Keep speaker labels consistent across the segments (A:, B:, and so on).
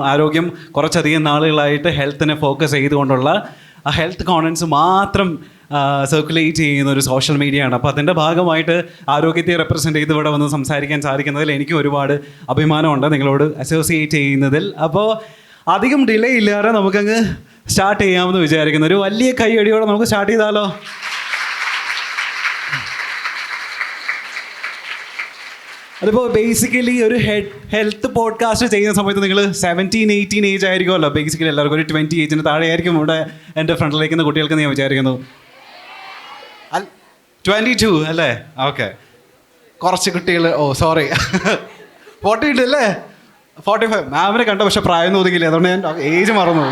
A: ആരോഗ്യം കുറച്ചധികം നാളുകളായിട്ട് ഹെൽത്തിനെ ഫോക്കസ് ചെയ്തുകൊണ്ടുള്ള ആ ഹെൽത്ത് കോൺഫിഡൻസ് മാത്രം സർക്കുലേറ്റ് ചെയ്യുന്ന ഒരു സോഷ്യൽ മീഡിയയാണ്. അപ്പോൾ അതിൻ്റെ ഭാഗമായിട്ട് ആരോഗ്യത്തെ റെപ്രസെൻറ്റ് ചെയ്ത് ഇവിടെ വന്ന് സംസാരിക്കാൻ സാധിക്കുന്നതിൽ എനിക്കും ഒരുപാട് അഭിമാനമുണ്ട് നിങ്ങളോട് അസോസിയേറ്റ് ചെയ്യുന്നതിൽ. അപ്പോൾ അധികം ഡിലേ ഇല്ലാതെ നമുക്കങ്ങ് സ്റ്റാർട്ട് ചെയ്യാമെന്ന് വിചാരിക്കുന്നു. ഒരു വലിയ കൈയടിയോടെ നമുക്ക് സ്റ്റാർട്ട് ചെയ്താലോ? അതിപ്പോൾ ബേസിക്കലി ഒരു ഹെൽത്ത് പോഡ്കാസ്റ്റ് ചെയ്യുന്ന സമയത്ത് നിങ്ങൾ 17-18 ഏജ് ആയിരിക്കുമല്ലോ. ബേസിക്കലി എല്ലാവർക്കും ഒരു 20 ഏജിന് താഴെ ആയിരിക്കും ഇവിടെ എൻ്റെ ഫ്രണ്ടിലേക്കുന്ന കുട്ടികൾക്ക് ഞാൻ വിചാരിക്കുന്നു. 22 അല്ലേ? ഓക്കെ, കുറച്ച് കുട്ടികൾ. സോറി 40 ഉണ്ട് അല്ലേ? 45. മാമിനെ കണ്ട പക്ഷെ പ്രായം തോന്നിക്കില്ല, അതുകൊണ്ട് ഞാൻ ഏജ് മറന്നു.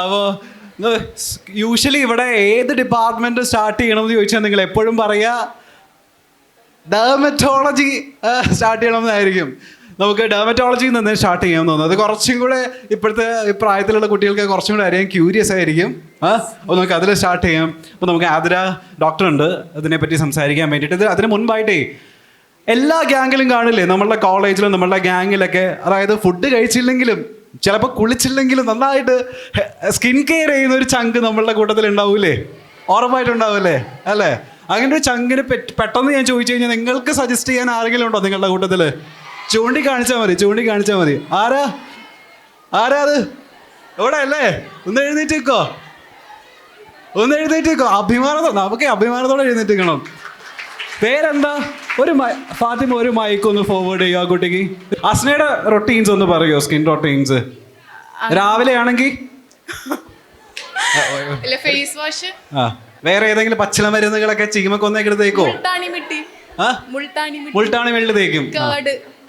A: അപ്പോൾ യൂഷ്വലി ഇവിടെ ഏത് ഡിപ്പാർട്ട്മെൻറ്റ് സ്റ്റാർട്ട് ചെയ്യണമെന്ന് ചോദിച്ചാൽ നിങ്ങൾ എപ്പോഴും പറയുക ഡെർമറ്റോളജി സ്റ്റാർട്ട് ചെയ്യണമെന്നായിരിക്കും. നമുക്ക് ഡെർമറ്റോളജിയിൽ നിന്ന് സ്റ്റാർട്ട് ചെയ്യാമെന്ന് തോന്നുന്നു. അത് കുറച്ചും കൂടെ ഇപ്പോഴത്തെ പ്രായത്തിലുള്ള കുട്ടികൾക്ക് കുറച്ചും കൂടെ അറിയാൻ ക്യൂരിയസ് ആയിരിക്കും. അപ്പോൾ നമുക്ക് അതിൽ സ്റ്റാർട്ട് ചെയ്യാം. അപ്പോൾ നമുക്ക് ആതിര ഡോക്ടർ ഉണ്ട് അതിനെപ്പറ്റി സംസാരിക്കാൻ വേണ്ടിയിട്ട്. അതിന് മുൻപായിട്ടേ എല്ലാ ഗ്യാങ്ങിലും കാണില്ലേ, നമ്മളുടെ കോളേജിലും നമ്മളുടെ ഗ്യാങ്ങിലൊക്കെ, അതായത് ഫുഡ് കഴിച്ചില്ലെങ്കിലും ചിലപ്പോൾ കുളിച്ചില്ലെങ്കിലും നന്നായിട്ട് സ്കിൻ കെയർ ചെയ്യുന്ന ഒരു ചങ്ക് നമ്മളുടെ കൂട്ടത്തിൽ ഉണ്ടാവൂലേ? ഉറപ്പായിട്ടുണ്ടാവില്ലേ അല്ലേ? അങ്ങനെ ഒരു ചങ്കിന് പെട്ടെന്ന് ഞാൻ ചോദിച്ചു കഴിഞ്ഞാൽ നിങ്ങൾക്ക് സജസ്റ്റ് ചെയ്യാൻ ആരെങ്കിലും ഉണ്ടോ നിങ്ങളുടെ കൂട്ടത്തിൽ? ചൂണ്ടിക്കാണിച്ചാൽ മതി. ആരാ അത്? എവിടെ അല്ലേ? ഒന്ന് എഴുന്നേറ്റേക്കോ. നമുക്ക് അഭിമാനത്തോടെ എഴുന്നേറ്റിക്കണം. പേരെന്താ? ഫാത്തിമ ഒരു മൈക്ക് ഒന്ന് ഫോർവേഡ് ചെയ്യുക ആ കുട്ടിക്ക്. അസ്നയുടെ റൊട്ടീൻസ് ഒന്ന് പറയുമോ? സ്കിൻ റൊട്ടീൻസ് രാവിലെ ആണെങ്കിൽ
B: ഫേസ് വാഷ്,
A: വേറെ ഏതെങ്കിലും പച്ചില മരുന്നുകളൊക്കെ ചീമക്കൊന്നൊക്കെ എടുത്ത് തേക്കോ? മുൾട്ടാണി വെള്ളി തേക്കും,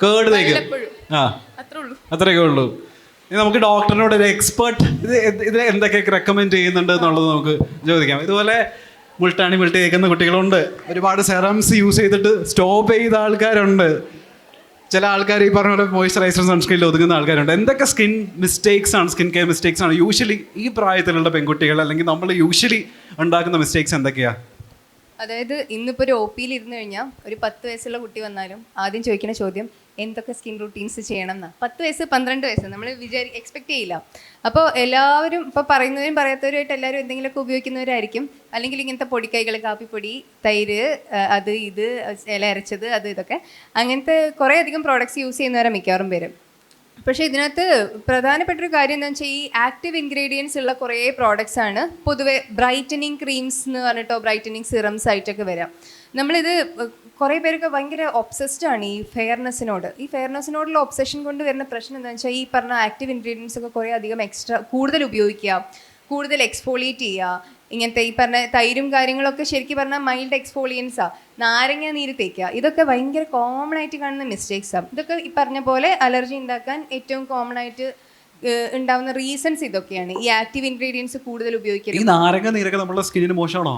A: കേട് തേക്കും. അത്രയൊക്കെ ഉള്ളൂ. നമുക്ക് ഡോക്ടറിനോട് ഒരു എക്സ്പേർട്ട് ഇത് എന്തൊക്കെ റെക്കമെൻഡ് ചെയ്യുന്നുണ്ട് എന്നുള്ളത് നമുക്ക് ചോദിക്കാം. ഇതുപോലെ മുൾട്ടാണി വെള്ളി തേക്കുന്ന കുട്ടികളുണ്ട്. ഒരുപാട് സെറംസ് യൂസ് ചെയ്തിട്ട് സ്റ്റോപ്പ് ചെയ്ത ആൾക്കാരുണ്ട്. ചില ആൾക്കാർ ഈ പറഞ്ഞ പോലെ മോയ്സ്ചറൈസർ സൺസ്ക്രീനിൽ ഒതുങ്ങുന്ന ആൾക്കാരുണ്ട്. എന്തൊക്കെ സ്കിൻ കെയർ മിസ്റ്റേക്സ് ആണ് യൂഷ്വലി ഈ പ്രായത്തിലുള്ള പെൺകുട്ടികൾ അല്ലെങ്കിൽ നമ്മൾ യൂഷ്വലി ഉണ്ടാക്കുന്ന മിസ്റ്റേക്സ് എന്തൊക്കെയാ?
B: അതായത് ഇന്നിപ്പോൾ ഒരു OP ഇരുന്ന് കഴിഞ്ഞാൽ ഒരു 10 വയസ്സുള്ള കുട്ടി വന്നാലും ആദ്യം ചോദിക്കുന്ന ചോദ്യം എന്തൊക്കെ സ്കിൻ റൂട്ടീൻസ് ചെയ്യണം എന്നാ. 10 വയസ്സ് 12 വയസ്സ് നമ്മൾ എക്സ്പെക്ട് ചെയ്യില്ല. അപ്പോൾ എല്ലാവരും ഇപ്പോൾ പറയുന്നവരും പറയാത്തവരുമായിട്ട് എല്ലാവരും എന്തെങ്കിലുമൊക്കെ ഉപയോഗിക്കുന്നവരായിരിക്കും. അല്ലെങ്കിൽ ഇങ്ങനത്തെ പൊടിക്കൈകൾ, കാപ്പിപ്പൊടി, തൈര്, അത് ഇത് ഇല അരച്ചത്, അത് ഇതൊക്കെ അങ്ങനത്തെ കുറേ അധികം പ്രോഡക്റ്റ്സ് യൂസ് ചെയ്യുന്നവരാണ് മിക്കവാറും പേര്. പക്ഷേ ഇതിനകത്ത് പ്രധാനപ്പെട്ടൊരു കാര്യം എന്താണെന്ന് വെച്ചാൽ ഈ ആക്റ്റീവ് ഇൻഗ്രീഡിയൻസ് ഉള്ള കുറേ പ്രോഡക്റ്റ്സ് ആണ് പൊതുവെ ബ്രൈറ്റനിങ് ക്രീംസ് എന്ന് പറഞ്ഞിട്ടോ ബ്രൈറ്റനിങ് സിറംസ് ആയിട്ടൊക്കെ വരാം. നമ്മളിത് കുറേ പേരൊക്കെ ഭയങ്കര ഒബ്സസ്ഡ് ആണ് ഈ ഫെയർനെസ്സിനോട്. ഈ ഫെയർനെസ്സിനോടുള്ള ഒബ്സഷൻ കൊണ്ട് വരുന്ന പ്രശ്നം എന്താണെന്ന് വെച്ചാൽ ഈ പറഞ്ഞ ആക്റ്റീവ് ഇൻഗ്രീഡിയൻസ് ഒക്കെ കുറേ അധികം കൂടുതൽ ഉപയോഗിക്കുക, കൂടുതൽ എക്സ്ഫോളിയേറ്റ് ചെയ്യുക. ഇങ്ങനത്തെ ഈ പറഞ്ഞ തൈരും കാര്യങ്ങളൊക്കെ ശരിക്കും പറഞ്ഞാൽ മൈൽഡ് എക്സ്ഫോളിയൻസാണ്. നാരങ്ങ നീര് തേക്കുക, ഇതൊക്കെ ഭയങ്കര കോമൺ ആയിട്ട് കാണുന്ന മിസ്റ്റേക്സാണ്. ഇതൊക്കെ ഈ പറഞ്ഞ പോലെ അലർജി ഉണ്ടാക്കാൻ ഏറ്റവും കോമൺ ആയിട്ട് ഉണ്ടാവുന്ന റീസൺസ് ഇതൊക്കെയാണ്. ഈ ആക്റ്റീവ് ഇൻഗ്രീഡിയൻസ് കൂടുതൽ ഉപയോഗിക്കുന്നത്.
A: നാരങ്ങ നീരൊക്കെ നമ്മുടെ സ്കിന്നിന് മോശമാണോ?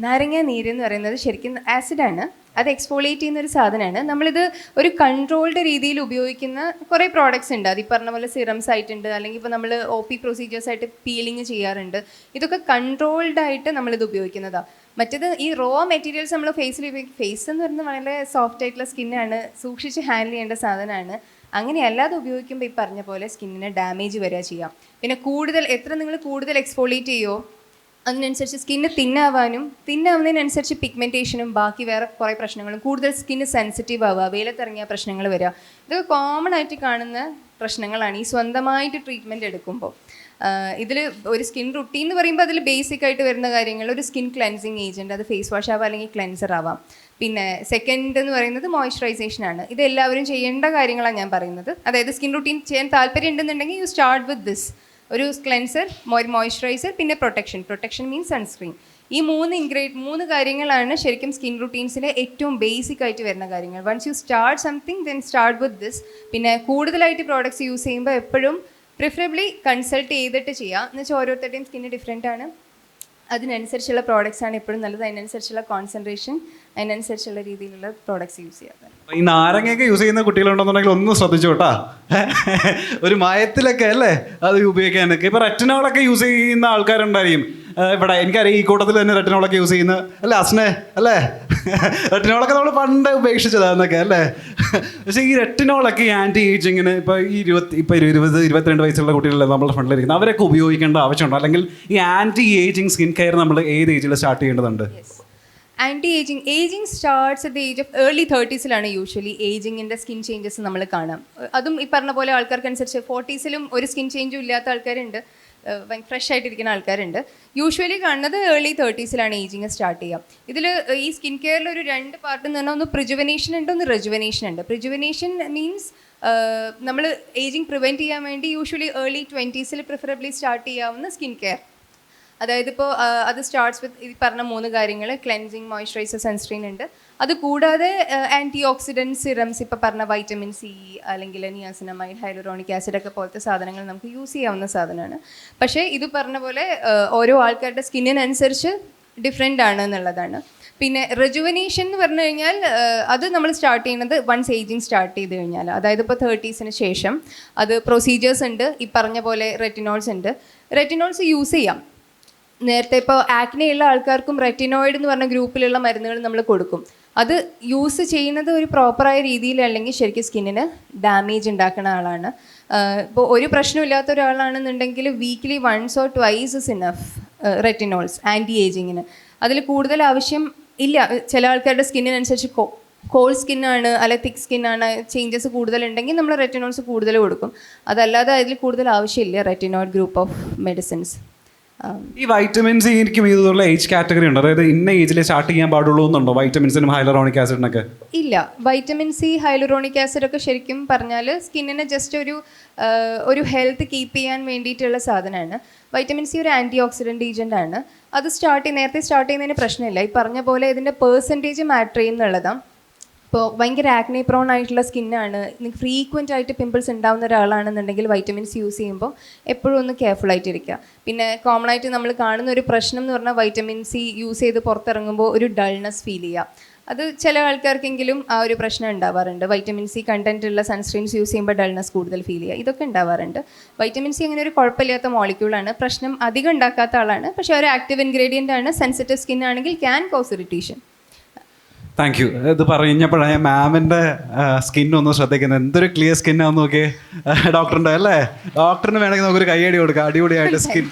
B: നാരങ്ങ നീര് എന്ന് പറയുന്നത് ശരിക്കും ആസിഡാണ്. അത് എക്സ്ഫോളിയേറ്റ് ചെയ്യുന്ന ഒരു സാധനമാണ്. നമ്മളിത് ഒരു കൺട്രോൾഡ് രീതിയിൽ ഉപയോഗിക്കുന്ന കുറേ പ്രോഡക്റ്റ്സ് ഉണ്ട്. അത് ഈ പറഞ്ഞ പോലെ സിറംസ് ആയിട്ടുണ്ട്, അല്ലെങ്കിൽ ഇപ്പോൾ നമ്മൾ OP പ്രൊസീജിയേഴ്സ് ആയിട്ട് പീലിംഗ് ചെയ്യാറുണ്ട്. ഇതൊക്കെ കൺട്രോൾഡ് ആയിട്ട് നമ്മളിത് ഉപയോഗിക്കുന്നതാണ്. മറ്റേത് ഈ റോ മെറ്റീരിയൽസ് നമ്മൾ ഫേസ് എന്ന് പറയുന്നത് വളരെ സോഫ്റ്റ് ആയിട്ടുള്ള സ്കിന്നാണ്, സൂക്ഷിച്ച് ഹാൻഡിൽ ചെയ്യേണ്ട സാധനമാണ്. അങ്ങനെ അല്ലാതെ ഉപയോഗിക്കുമ്പോൾ ഈ പറഞ്ഞ പോലെ സ്കിന്നിന് ഡാമേജ് വരിക ചെയ്യാം. പിന്നെ എത്ര നിങ്ങൾ കൂടുതൽ എക്സ്ഫോളിയേറ്റ് ചെയ്യുമോ അതിനനുസരിച്ച് സ്കിന്ന് തിന്നാവുന്നതിനനുസരിച്ച് പിഗ്മെൻറ്റേഷനും ബാക്കി വേറെ കുറേ പ്രശ്നങ്ങളും, കൂടുതൽ സ്കിന്ന് സെൻസിറ്റീവ് ആവുക, വെയിലത്തിറങ്ങിയ പ്രശ്നങ്ങൾ വരിക, ഇതൊക്കെ കോമൺ ആയിട്ട് കാണുന്ന പ്രശ്നങ്ങളാണ് ഈ സ്വന്തമായിട്ട് ട്രീറ്റ്മെൻറ്റ് എടുക്കുമ്പോൾ. ഇതിൽ ഒരു സ്കിൻ റുട്ടീൻ എന്ന് പറയുമ്പോൾ അതിൽ ബേസിക് ആയിട്ട് വരുന്ന കാര്യങ്ങൾ ഒരു സ്കിൻ ക്ലെൻസിങ് ഏജൻറ്റ്, അത് ഫേസ് വാഷ് ആവാം അല്ലെങ്കിൽ ക്ലെൻസർ ആവാം. പിന്നെ സെക്കൻഡ് എന്ന് പറയുന്നത് മോയ്സ്ചറൈസേഷനാണ്. ഇത് എല്ലാവരും ചെയ്യേണ്ട കാര്യങ്ങളാണ് ഞാൻ പറയുന്നത്. അതായത് സ്കിൻ റുട്ടീൻ ചെയ്യാൻ താല്പര്യം ഉണ്ടെന്നുണ്ടെങ്കിൽ യു സ്റ്റാർട്ട് വിത്ത് ദിസ്. ഒരു ക്ലെൻസർ, മോയ്സ്ചറൈസർ, പിന്നെ പ്രൊട്ടക്ഷൻ മീൻസ് സൺസ്ക്രീൻ. ഈ 3 കാര്യങ്ങളാണ് ശരിക്കും സ്കിൻ റുട്ടീൻസിലെ ഏറ്റവും ബേസിക് ആയിട്ട് വരുന്ന കാര്യങ്ങൾ. Once you start something then start with this. പിന്നെ കൂടുതലായിട്ട് പ്രോഡക്റ്റ്സ് യൂസ് ചെയ്യുമ്പോൾ എപ്പോഴും പ്രിഫറബിളി കൺസൾട്ട് ചെയ്തിട്ട് ചെയ്യാം. എന്ന് വെച്ചാൽ ഓരോരുത്തരുടെയും സ്കിന്ന് ഡിഫറെൻ്റ് ആണ്. അതിനനുസരിച്ചുള്ള പ്രോഡക്റ്റ്സ് ആണ് എപ്പോഴും നല്ലത്. അതിനനുസരിച്ചുള്ള കോൺസെൻട്രേഷൻ, അതിനനുസരിച്ചുള്ള രീതിയിലുള്ള പ്രോഡക്റ്റ്സ് യൂസ് ചെയ്യാം.
A: ഈ നാരങ്ങയൊക്കെ യൂസ് ചെയ്യുന്ന കുട്ടികളുണ്ടെന്നുണ്ടെങ്കിൽ ഒന്ന് ശ്രദ്ധിച്ചു കേട്ടാ. ഒരു മയത്തിലൊക്കെ അല്ലേ അത് ഉപയോഗിക്കാനൊക്കെ. ഇപ്പോൾ റെറ്റിനോളൊക്കെ യൂസ് ചെയ്യുന്ന ആൾക്കാരുണ്ടായിരിക്കും. ഇവിടെ എനിക്കറിയാം ഈ കൂട്ടത്തിൽ തന്നെ റെറ്റിനോളൊക്കെ യൂസ് ചെയ്യുന്ന അല്ലേ അസ്നെ അല്ലേ? റെറ്റിനോളൊക്കെ നമ്മൾ പണ്ട് ഉപേക്ഷിച്ചതാന്നൊക്കെ അല്ലേ? പക്ഷേ ഈ റെറ്റിനോളൊക്കെ ഈ ആൻറ്റി ഏജിങ്ങിന് ഇപ്പോൾ ഈ 22 വയസ്സുള്ള കുട്ടികളല്ലേ നമ്മുടെ ഫ്രണ്ടിലിരിക്കുന്നത്, അവരൊക്കെ ഉപയോഗിക്കേണ്ട ആവശ്യമുണ്ടോ? അല്ലെങ്കിൽ ഈ ആൻറ്റി ഏജിങ് സ്കിൻ കെയർ നമ്മൾ ഏത് ഏജിൽ സ്റ്റാർട്ട് ചെയ്യേണ്ടതുണ്ട്?
B: Anti aging starts at the age of early 30s usually ഏജിങ്ങിൻ്റെ സ്കിൻ ചേഞ്ചസ് നമ്മൾ കാണാം. അതും ഈ പറഞ്ഞ പോലെ ആൾക്കാർക്കനുസരിച്ച് 40s ഒരു സ്കിൻ ചേഞ്ചും ഇല്ലാത്ത ആൾക്കാരുണ്ട്, ഫ്രഷ് ആയിട്ടിരിക്കുന്ന ആൾക്കാരുണ്ട്. യൂഷ്വലി കാണുന്നത് ഏർലി 30s ഏജിങ് സ്റ്റാർട്ട് ചെയ്യാം. ഇതിൽ ഈ സ്കിൻ കെയറിൽ ഒരു 2 പാർട്ട് എന്ന് പറഞ്ഞാൽ ഒന്ന് പ്രിജുവനേഷൻ ഉണ്ട്, ഒന്ന് റെജുവനേഷൻ ഉണ്ട്. പ്രിജുവനേഷൻ മീൻസ് നമ്മൾ ഏജിങ് പ്രിവെൻറ്റ് ചെയ്യാൻ വേണ്ടി usually early 20s preferably start ചെയ്യാവുന്ന സ്കിൻ കെയർ. അതായത് ഇപ്പോൾ അത് സ്റ്റാർട്ട്സ് വിത്ത് ഈ പറഞ്ഞ 3 കാര്യങ്ങൾ: ക്ലെൻസിങ്, മോയ്സ്ചറൈസർ, സൺസ്ക്രീൻ ഉണ്ട്. അത് കൂടാതെ ആൻറ്റി ഓക്സിഡൻറ്റ് സിറംസ്, ഇപ്പോൾ പറഞ്ഞ വൈറ്റമിൻ സി അല്ലെങ്കിൽ നിയാസിനമൈഡ്, ഹൈലൂറോണിക് ആസിഡ് ഒക്കെ പോലത്തെ സാധനങ്ങൾ നമുക്ക് യൂസ് ചെയ്യാവുന്ന സാധനമാണ്. പക്ഷേ ഇത് പറഞ്ഞ പോലെ ഓരോ ആൾക്കാരുടെ സ്കിന്നിനനുസരിച്ച് ഡിഫറെൻ്റ് ആണ് എന്നുള്ളതാണ്. പിന്നെ റെജുവനേഷൻ എന്ന് പറഞ്ഞു കഴിഞ്ഞാൽ അത് നമ്മൾ സ്റ്റാർട്ട് ചെയ്യുന്നത് വൺസ് ഏജിങ് സ്റ്റാർട്ട് ചെയ്ത് കഴിഞ്ഞാൽ, അതായത് ഇപ്പോൾ 30s ശേഷം അത് പ്രൊസീജിയേഴ്സ് ഉണ്ട്. ഈ പറഞ്ഞ പോലെ റെറ്റിനോൾസ് ഉണ്ട്. റെറ്റിനോൾസ് യൂസ് ചെയ്യാം. നേരത്തെ ഇപ്പോൾ ആക്നെയുള്ള ആൾക്കാർക്കും റെറ്റിനോയിഡ് എന്ന് പറഞ്ഞ ഗ്രൂപ്പിലുള്ള മരുന്നുകൾ നമ്മൾ കൊടുക്കും. അത് യൂസ് ചെയ്യുന്നത് ഒരു പ്രോപ്പറായ രീതിയിലല്ലെങ്കിൽ ശരിക്കും സ്കിന്നിന് ഡാമേജ് ഉണ്ടാക്കുന്ന ആളാണ്. ഇപ്പോൾ ഒരു പ്രശ്നമില്ലാത്ത ഒരാളാണെന്നുണ്ടെങ്കിൽ weekly 1 or 2 is enough retinols anti ഏജിങ്ങിന്. അതിൽ കൂടുതൽ ആവശ്യം ഇല്ല. ചില ആൾക്കാരുടെ സ്കിന്നിനനുസരിച്ച് കോൾ സ്കിന്നാണ് അല്ലെ തിക്ക് സ്കിന്നാണ്, ചേഞ്ചസ് കൂടുതലുണ്ടെങ്കിൽ നമ്മൾ റെറ്റിനോൾസ് കൂടുതൽ കൊടുക്കും. അതല്ലാതെ അതിൽ കൂടുതൽ ആവശ്യമില്ല റെറ്റിനോയിഡ് ഗ്രൂപ്പ് ഓഫ് മെഡിസിൻസ്.
A: ഈ വൈറ്റമിൻസ് എനിക്കും ഇതുള്ള ഏജ് കാറ്റഗറി ഉണ്ട്, അതായത് ഇന്ന ഏജിൽ സ്റ്റാർട്ട് ചെയ്യാൻ പാടുള്ളൂ എന്നുണ്ടോ വൈറ്റമിൻസിനും ഹൈലറോണിക് ആസിഡിനൊക്കെ?
B: ഇല്ല, വൈറ്റമിൻ സി, ഹൈലറോണിക് ആസിഡ് ഒക്കെ ശരിക്കും പറഞ്ഞാൽ സ്കിന്നിന് ജസ്റ്റ് ഒരു ഹെൽത്ത് കീപ്പ് ചെയ്യാൻ വേണ്ടിയിട്ടുള്ള സാധനമാണ്. വൈറ്റമിൻ സി ഒരു ആൻറ്റി ഓക്സിഡൻറ്റ് ഏജൻ്റ് ആണ്. അത് നേരത്തെ സ്റ്റാർട്ട് ചെയ്യുന്നതിന് പ്രശ്നമില്ല. ഈ പറഞ്ഞ പോലെ ഇതിൻ്റെ പെർസെൻറ്റേജ് മാറ്റർ ചെയ്യുന്നുള്ളതാണ്. ഇപ്പോൾ ഭയങ്കര ആക്നെ പ്രോൺ ആയിട്ടുള്ള സ്കിന്നാണ്, നിങ്ങൾക്ക് ഫ്രീക്വൻ്റ് ആയിട്ട് പിമ്പിൾസ് ഉണ്ടാകുന്ന ഒരാളാണെന്നുണ്ടെങ്കിൽ വൈറ്റമിൻസ് യൂസ് ചെയ്യുമ്പോൾ എപ്പോഴും ഒന്ന് കെയർഫുൾ ആയിട്ടിരിക്കുക. പിന്നെ കോമൺ ആയിട്ട് നമ്മൾ കാണുന്ന ഒരു പ്രശ്നം എന്ന് പറഞ്ഞാൽ വൈറ്റമിൻ സി യൂസ് ചെയ്ത് പുറത്തിറങ്ങുമ്പോൾ ഒരു ഡൾനെസ് ഫീൽ ചെയ്യുക. അത് ചില ആൾക്കാർക്കെങ്കിലും ആ ഒരു പ്രശ്നം ഉണ്ടാവാറുണ്ട്. വൈറ്റമിൻ സി കണ്ടന്റ് ഉള്ള സൺസ്ക്രീൻസ് യൂസ് ചെയ്യുമ്പോൾ ഡൾനെസ് കൂടുതൽ ഫീൽ ചെയ്യുക, ഇതൊക്കെ ഉണ്ടാവാറുണ്ട്. വൈറ്റമിൻ സി അങ്ങനെ ഒരു കുഴപ്പമില്ലാത്ത മോളിക്യൂളാണ്, പ്രശ്നം അധികം ഉണ്ടാക്കാത്ത ആളാണ്. പക്ഷേ ഒരു ആക്റ്റീവ് ഇൻഗ്രീഡിയൻ്റ് ആണ്. സെൻസിറ്റീവ് സ്കിൻ ആണെങ്കിൽ can cos irritation.
A: Thank you. ഇത് പറഞ്ഞപ്പോഴാണ് ഞാൻ മാമിൻ്റെ സ്കിന്നൊന്ന് ശ്രദ്ധിക്കുന്നത്. എന്തൊരു ക്ലിയർ സ്കിന്നാന്ന് നോക്കിയേ ഡോക്ടറിൻ്റെ അല്ലേ? ഡോക്ടറിന് വേണമെങ്കിൽ നമുക്കൊരു കൈയടി കൊടുക്കാം. അടിപൊളിയായിട്ട് സ്കിൻ